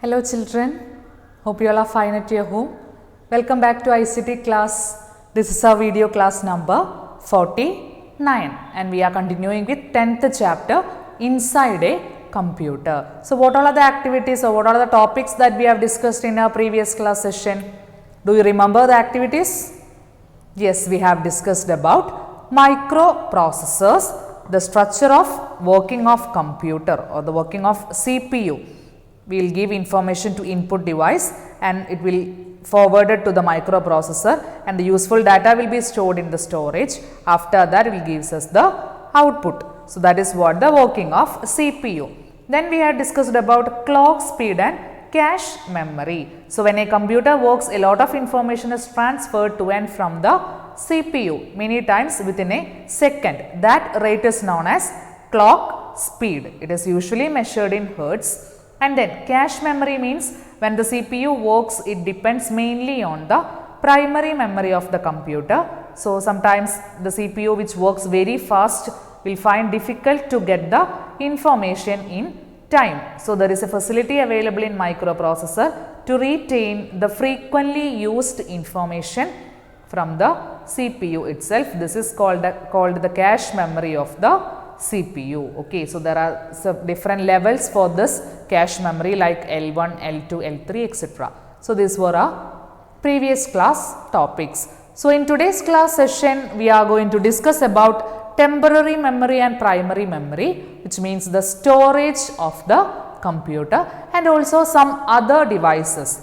Hello children, hope you all are fine at your home. Welcome back to ICT class. This is our video class number 49 and we are continuing with 10th chapter inside a computer. So what all are the activities or what are the topics that we have discussed in our previous class session? Do you remember the activities? Yes, we have discussed about microprocessors, the structure of working of computer or the working of CPU. We will give information to input device and it will forwarded to the microprocessor and the useful data will be stored in the storage. After that it will gives us the output. So that is what the working of CPU. Then we had discussed about clock speed and cache memory. So when a computer works, a lot of information is transferred to and from the CPU many times within a second. That rate is known as clock speed. It is usually measured in hertz. And then cache memory means when the CPU works, it depends mainly on the primary memory of the computer. So sometimes the CPU which works very fast will find difficult to get the information in time. So there is a facility available in microprocessor to retain the frequently used information from the CPU itself. This is called the cache memory of the CPU. Okay, so there are some different levels for this cache memory like L1, L2, L3, etc. So these were our previous class topics. So in today's class session, we are going to discuss about temporary memory and primary memory, which means the storage of the computer, and also some other devices.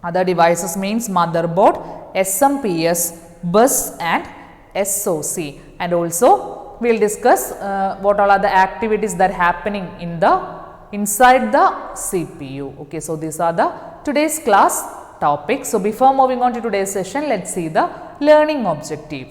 Other devices means motherboard, SMPS, bus and SOC, and also we will discuss what all are the activities that are happening in inside the CPU. Okay, so these are the today's class topics. So before moving on to today's session, let's see the learning objective.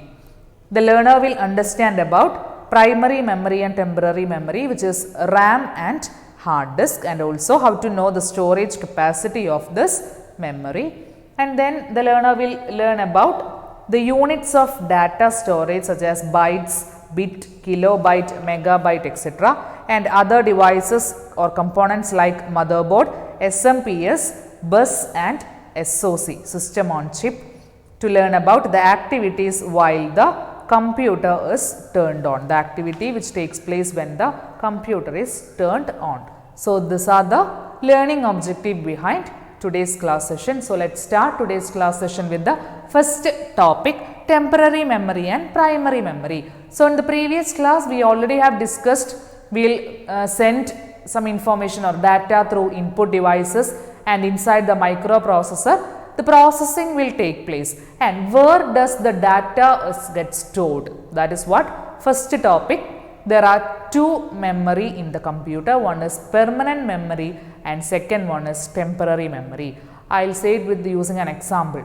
The learner will understand about primary memory and temporary memory, which is RAM and hard disk, and also how to know the storage capacity of this memory. And then the learner will learn about the units of data storage such as bytes, bit, kilobyte, megabyte, etc. and other devices or components like motherboard, SMPS, bus and SOC, system on chip, to learn about the activities while the computer is turned on, the activity which takes place when the computer is turned on. So these are the learning objective behind today's class session. So let's start today's class session with the first topic, temporary memory and primary memory. So in the previous class we already have discussed, we will send some information or data through input devices, and inside the microprocessor the processing will take place. And where does the data get stored? That is what first topic. There are two memory in the computer, one is permanent memory and second one is temporary memory. I will say it with using an example.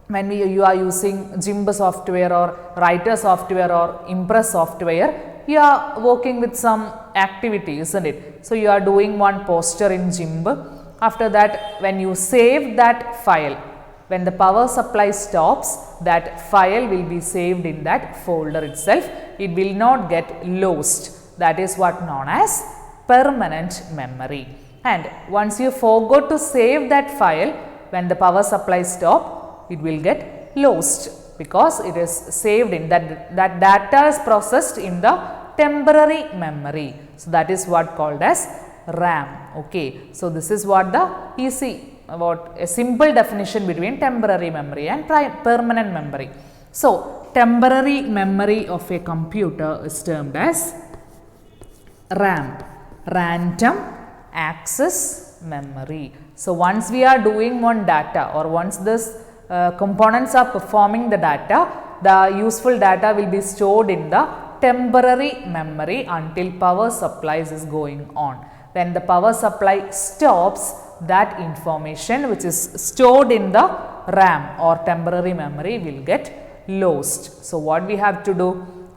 When you are using GIMP software or Writer software or Impress software, you are working with some activity, isn't it? So you are doing one poster in GIMP. After that, when you save that file, when the power supply stops, that file will be saved in that folder itself. It will not get lost. That is what known as permanent memory. And once you forgot to save that file, when the power supply stops, it will get lost because it is saved in that data is processed in the temporary memory. So that is what called as RAM. Okay, so this is what the about a simple definition between temporary memory and permanent memory. So temporary memory of a computer is termed as RAM, random access memory. So once we are doing one data or once this components are performing the data, the useful data will be stored in the temporary memory until power supplies is going on. When the power supply stops, that information which is stored in the RAM or temporary memory will get lost. So what we have to do,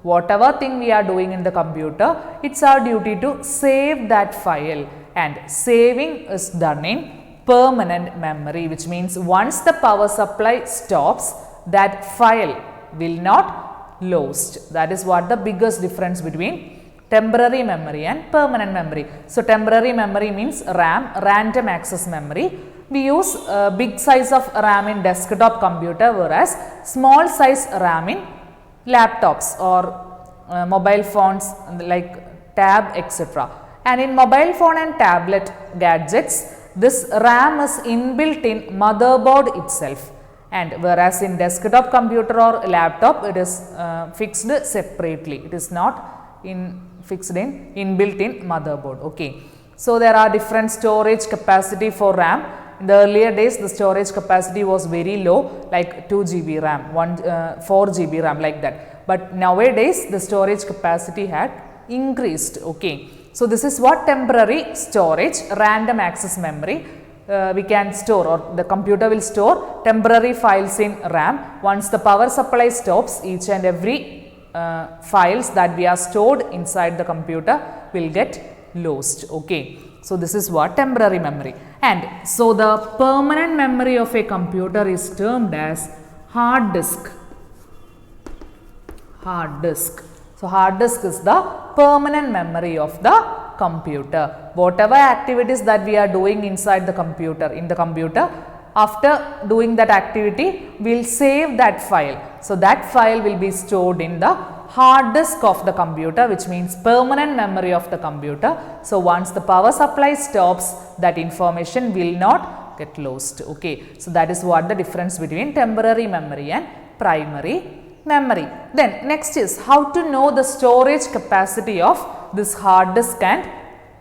whatever thing we are doing in the computer, it's our duty to save that file, and saving is done in permanent memory, which means once the power supply stops, that file will not lost. That is what the biggest difference between temporary memory and permanent memory. So temporary memory means RAM, random access memory. We use big size of RAM in desktop computer, whereas small size RAM in laptops or mobile phones like tab, etc. And in mobile phone and tablet gadgets, this RAM is inbuilt in motherboard itself, and whereas in desktop computer or laptop it is fixed separately. It is not fixed in inbuilt in motherboard. Okay. So there are different storage capacity for RAM. In the earlier days, the storage capacity was very low, like 2 GB RAM, 4 GB RAM, like that. But nowadays the storage capacity had increased. Okay. So this is what temporary storage, random access memory. We can store, or the computer will store temporary files in RAM. Once the power supply stops, each and every files that we are stored inside the computer will get lost. Okay. So this is what temporary memory. And so the permanent memory of a computer is termed as hard disk. Hard disk. So hard disk is the permanent memory of the computer. Whatever activities that we are doing inside the computer, after doing that activity, we'll save that file. So that file will be stored in the hard disk of the computer, which means permanent memory of the computer. So once the power supply stops, that information will not get lost. Okay. So that is what the difference between temporary memory and primary memory. Then next is how to know the storage capacity of this hard disk and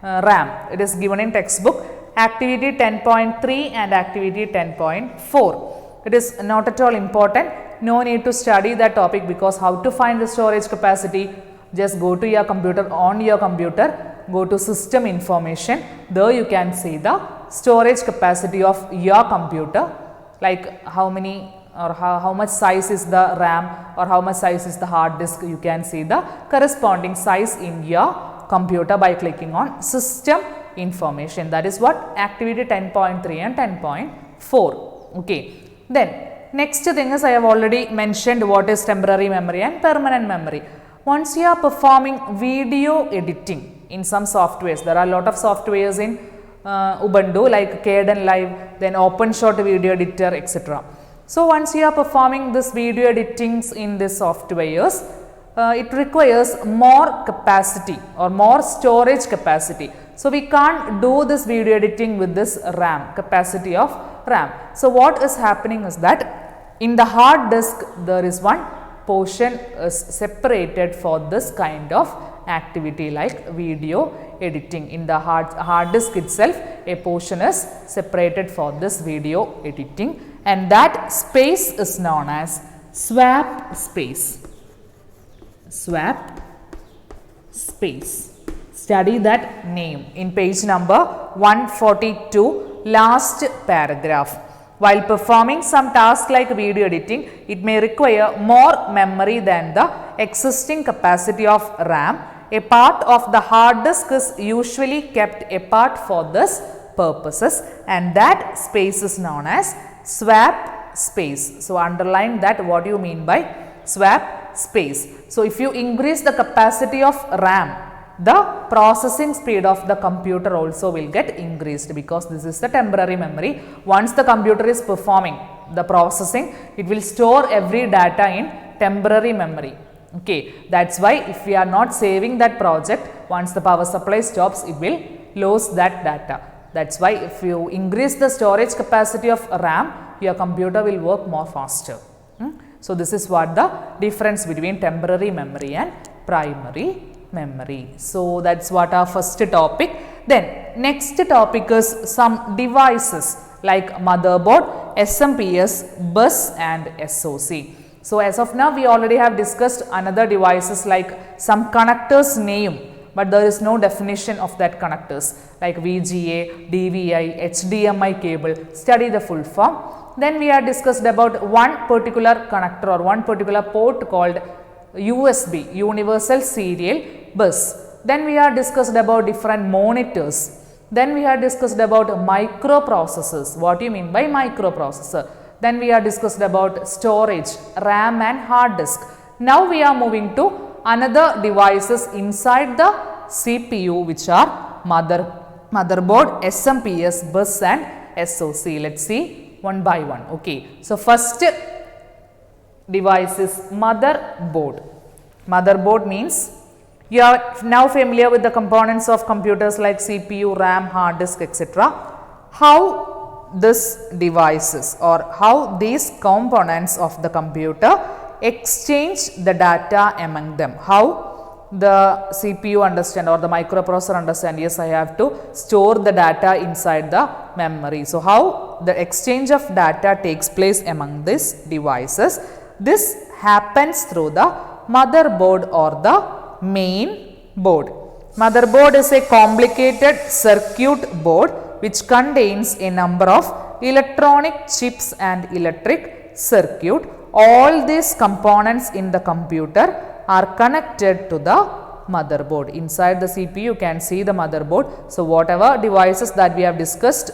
RAM. It is given in textbook activity 10.3 and activity 10.4. It is not at all important. No need to study that topic, because how to find the storage capacity? Just go to your computer, on your computer, go to system information. There you can see the storage capacity of your computer, like how many or how much size is the RAM or how much size is the hard disk. You can see the corresponding size in your computer by clicking on system information. That is what activity 10.3 and 10.4. Okay. Then next thing is, I have already mentioned what is temporary memory and permanent memory. Once you are performing video editing in some softwares, there are a lot of softwares in Ubuntu like Kdenlive, then OpenShot video editor, etc. So once you are performing this video editings in this softwares, it requires more capacity or more storage capacity. So we can't do this video editing with this RAM, capacity of RAM. So what is happening is that in the hard disk there is one portion is separated for this kind of activity like video editing. In the hard disk itself, a portion is separated for this video editing, and that space is known as swap space. Swap space. Study that name in page number 142, last paragraph. While performing some tasks like video editing, it may require more memory than the existing capacity of RAM. A part of the hard disk is usually kept apart for this purposes, and that space is known as swap space. So underline that, what do you mean by swap space. So if you increase the capacity of RAM, the processing speed of the computer also will get increased, because this is the temporary memory. Once the computer is performing the processing, it will store every data in temporary memory. Okay, that's why if we are not saving that project, once the power supply stops, it will lose that data. That's why if you increase the storage capacity of RAM, your computer will work more faster. So this is what the difference between temporary memory and primary memory. So that's what our first topic. Then next topic is some devices like motherboard, SMPS, bus and SOC. So as of now, we already have discussed another devices like some connectors name, but there is no definition of that connectors like VGA, DVI, HDMI cable. Study the full form. Then we have discussed about one particular connector or one particular port called USB, Universal Serial Bus. Then we have discussed about different monitors. Then we have discussed about microprocessors. What do you mean by microprocessor? Then we have discussed about storage, RAM and hard disk. Now we are moving to another devices inside the CPU, which are motherboard, SMPS, bus and SOC. Let's see one by one. Okay. So, first device is motherboard. Motherboard means you are now familiar with the components of computers like CPU, RAM, hard disk, etc. How this devices or how these components of the computer exchange the data among them. How the CPU understand or the microprocessor understand, yes, I have to store the data inside the memory. So, how the exchange of data takes place among these devices. This happens through the motherboard or the main board. Motherboard is a complicated circuit board which contains a number of electronic chips and electric circuit. All these components in the computer are connected to the motherboard. Inside the CPU you can see the motherboard. So, whatever devices that we have discussed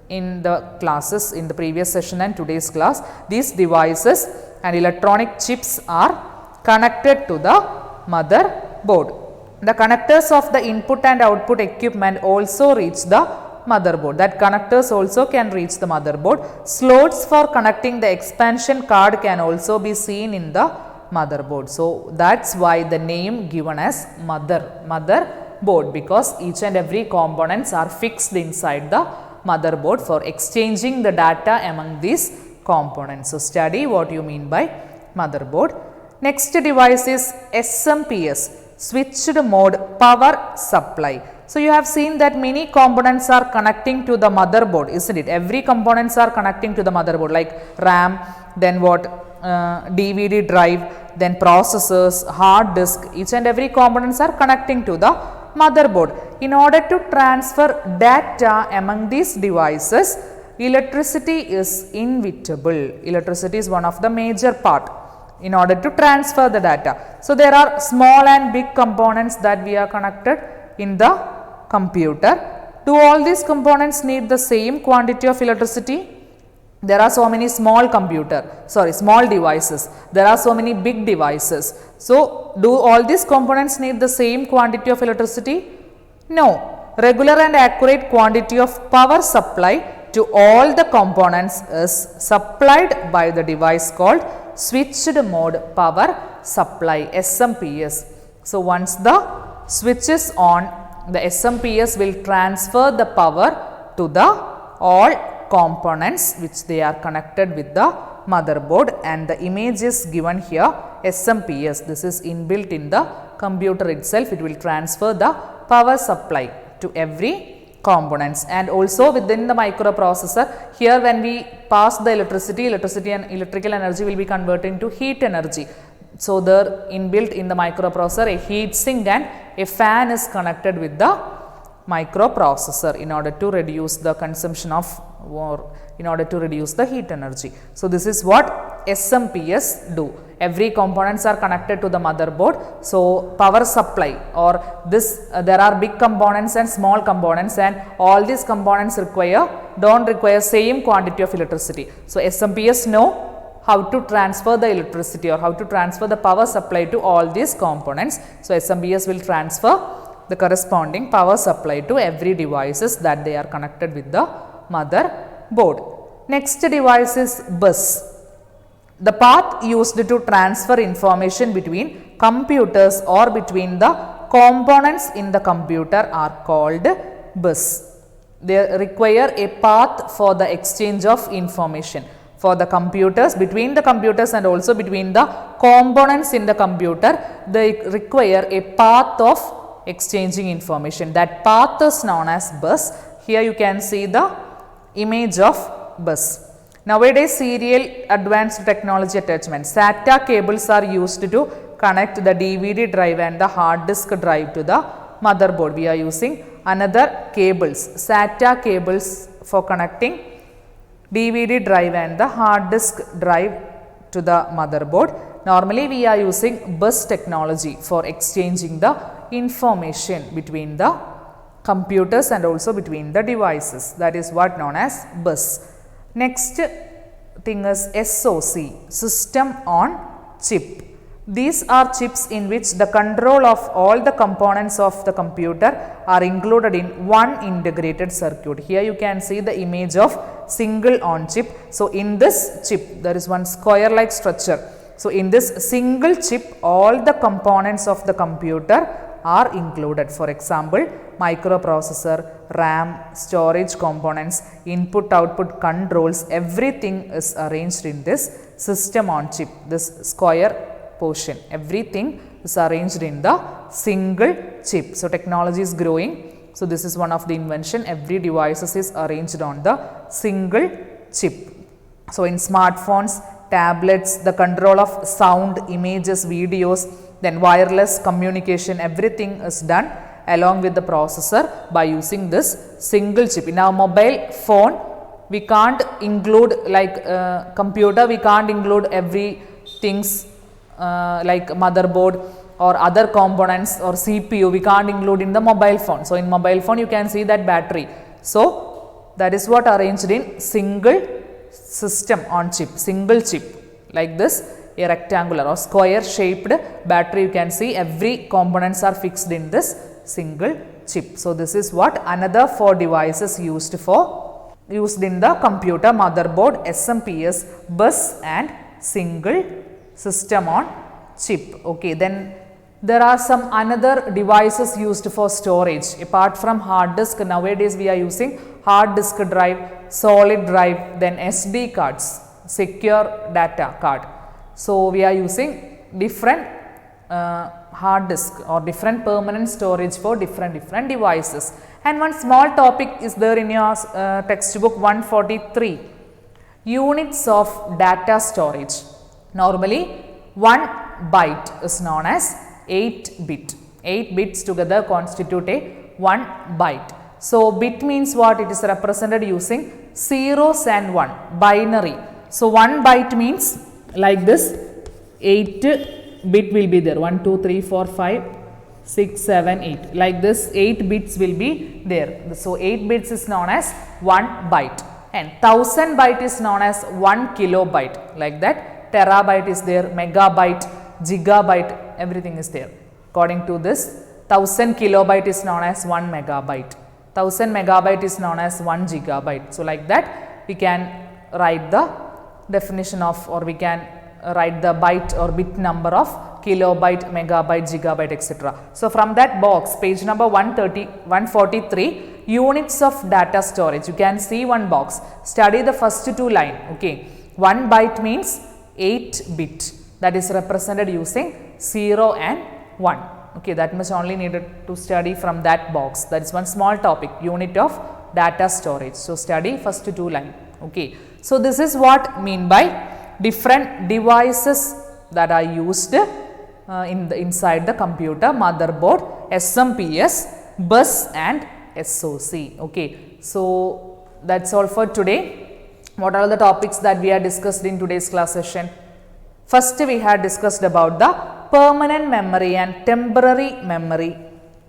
in the classes in the previous session and today's class, these devices and electronic chips are connected to the motherboard. The connectors of the input and output equipment also reach the motherboard. That connectors also can reach the motherboard. Slots for connecting the expansion card can also be seen in the motherboard. So, that is why the name given as motherboard, because each and every components are fixed inside the motherboard for exchanging the data among these components. So, study what you mean by motherboard. Next device is SMPS, switched mode power supply. So, you have seen that many components are connecting to the motherboard, isn't it? Every components are connecting to the motherboard like RAM, then what? DVD drive, then processors, hard disk, each and every components are connecting to the motherboard. In order to transfer data among these devices, electricity is inevitable. Electricity is one of the major part in order to transfer the data. So, there are small and big components that we are connected in the computer. Do all these components need the same quantity of electricity? There are so many small devices, there are so many big devices. So, do all these components need the same quantity of electricity? No. Regular and accurate quantity of power supply to all the components is supplied by the device called switched mode power supply, SMPS. So, once the switch is on, the SMPS will transfer the power to the all components which they are connected with the motherboard, and the image is given here SMPS. This is inbuilt in the computer itself. It will transfer the power supply to every components, and also within the microprocessor, here when we pass the electricity and electrical energy will be converted into heat energy. So, there inbuilt in the microprocessor a heat sink and a fan is connected with the microprocessor in order to reduce the consumption of or in order to reduce the heat energy. So, this is what SMPS do. Every components are connected to the motherboard. So, power supply or this there are big components and small components, and all these components don't require same quantity of electricity. So, SMPS know how to transfer the electricity or how to transfer the power supply to all these components. So, SMPS will transfer the corresponding power supply to every devices that they are connected with the motherboard. Next device is bus. The path used to transfer information between computers or between the components in the computer are called bus. They require a path for the exchange of information. For the computers, between the computers and also between the components in the computer, they require a path of exchanging information. That path is known as bus. Here you can see the image of bus. Nowadays, serial advanced technology attachment, SATA cables are used to connect the DVD drive and the hard disk drive to the motherboard. We are using another cables, SATA cables for connecting DVD drive and the hard disk drive to the motherboard. Normally, we are using bus technology for exchanging the information between the computers and also between the devices. That is what known as bus. Next thing is SoC, system on chip. These are chips in which the control of all the components of the computer are included in one integrated circuit. Here you can see the image of single on chip. So, in this chip there is one square like structure. So, in this single chip all the components of the computer are included. For example, microprocessor, RAM, storage components, input output controls, everything is arranged in this system on chip, this square portion, everything is arranged in the single chip. So, technology is growing. So, this is one of the invention, every devices is arranged on the single chip. So, in smartphones, tablets, the control of sound, images, videos, then wireless communication, everything is done along with the processor by using this single chip. In our mobile phone, we can't include like computer, we can't include every things like motherboard or other components or CPU, we can't include in the mobile phone. So, in mobile phone you can see that battery. So, that is what arranged in single system on chip, single chip like this, a rectangular or square shaped battery. You can see every components are fixed in this single chip. So, this is what another 4 devices used in the computer: motherboard, SMPS, bus and single system on chip. Okay, then there are some another devices used for storage apart from hard disk. Nowadays we are using hard disk drive, solid drive, then SD cards, secure data card. So, we are using different hard disk or different permanent storage for different devices. And one small topic is there in your textbook 143, units of data storage. Normally 1 byte is known as 8 bit. 8 bits together constitute a 1 byte. So, bit means what? It is represented using zeros and 1, binary. So, 1 byte means like this, 8 bit will be there, 1, 2, 3, 4, 5, 6, 7, 8, like this 8 bits will be there. So, 8 bits is known as 1 byte and 1000 byte is known as 1 kilobyte, like that. Terabyte is there, megabyte, gigabyte, everything is there. According to this, 1000 kilobyte is known as 1 megabyte, 1000 megabyte is known as 1 gigabyte. So, like that we can write the definition of, or we can write the byte or bit number of kilobyte, megabyte, gigabyte, etc. So, from that box, page number 143, units of data storage, you can see one box. Study the first 2 line. Okay, 1 byte means 8 bit, that is represented using 0 and 1. Okay, that much only needed to study from that box. That is one small topic, unit of data storage. So, study first 2 line. Okay. So, this is what mean by different devices that are used inside the computer: motherboard, SMPS, bus and SOC. Okay. So, that is all for today. What are the topics that we have discussed in today's class session? First, we had discussed about the permanent memory and temporary memory.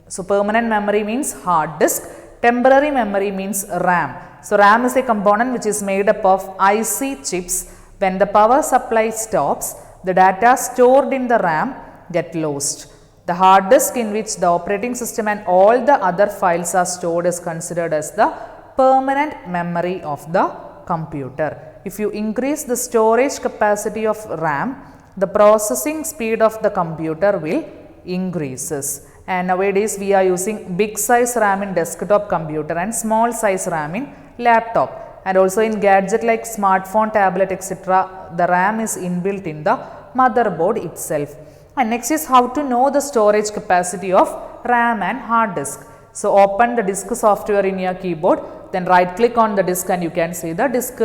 So, permanent memory means hard disk, temporary memory means RAM. So, RAM is a component which is made up of IC chips. When the power supply stops, the data stored in the RAM get lost. The hard disk in which the operating system and all the other files are stored is considered as the permanent memory of the computer. If you increase the storage capacity of RAM, the processing speed of the computer will increases. And nowadays we are using big size RAM in desktop computer and small size RAM in laptop, and also in gadget like smartphone, tablet, etc. the RAM is inbuilt in the motherboard itself. And next is how to know the storage capacity of RAM and hard disk. So, open the disk software in your keyboard, then right click on the disk and you can see the disk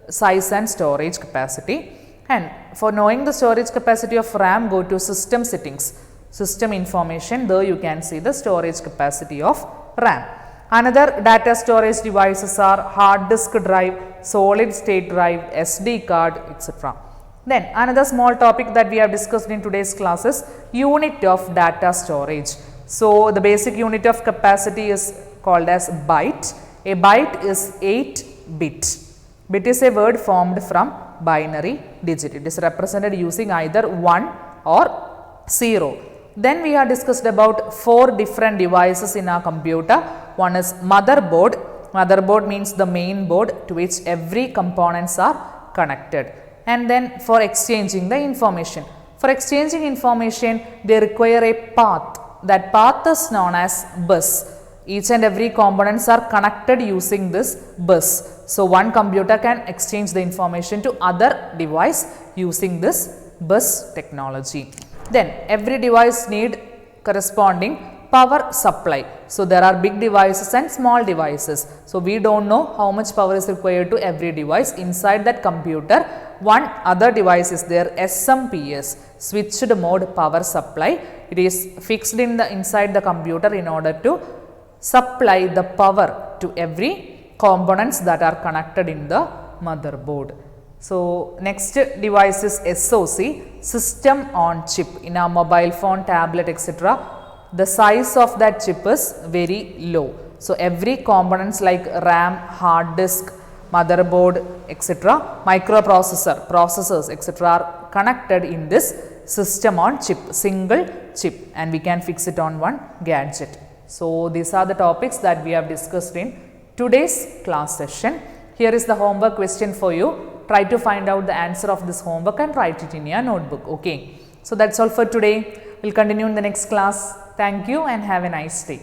size and storage capacity. And for knowing the storage capacity of RAM, go to system settings, system information, there you can see the storage capacity of RAM. Another data storage devices are hard disk drive, solid state drive, SD card, etc. Then another small topic that we have discussed in today's class is unit of data storage. So, the basic unit of capacity is called as byte. A byte is 8 bit. Bit is a word formed from binary digit. It is represented using either 1 or 0. Then we have discussed about 4 different devices in our computer. One is motherboard. Motherboard means the main board to which every components are connected. And then for exchanging the information. For exchanging information, they require a path. That path is known as bus. Each and every components are connected using this bus. So one computer can exchange the information to other device using this bus technology. Then every device need corresponding power supply. So there are big devices and small devices. So we don't know how much power is required to every device. Inside that computer, one other device is there, SMPS, switched mode power supply. It is fixed in the inside the computer in order to supply the power to every components that are connected in the motherboard. So next device is SoC, system on chip. In our mobile phone, tablet, etc., the size of that chip is very low. So every components like RAM, hard disk, motherboard, etc., microprocessor, processors, etc., are connected in this system on chip, single chip, and we can fix it on one gadget. So these are the topics that we have discussed in today's class session. Here is the homework question for you. Try to find out the answer of this homework and write it in your notebook. Okay. So that's all for today. We'll continue in the next class. Thank you and have a nice day.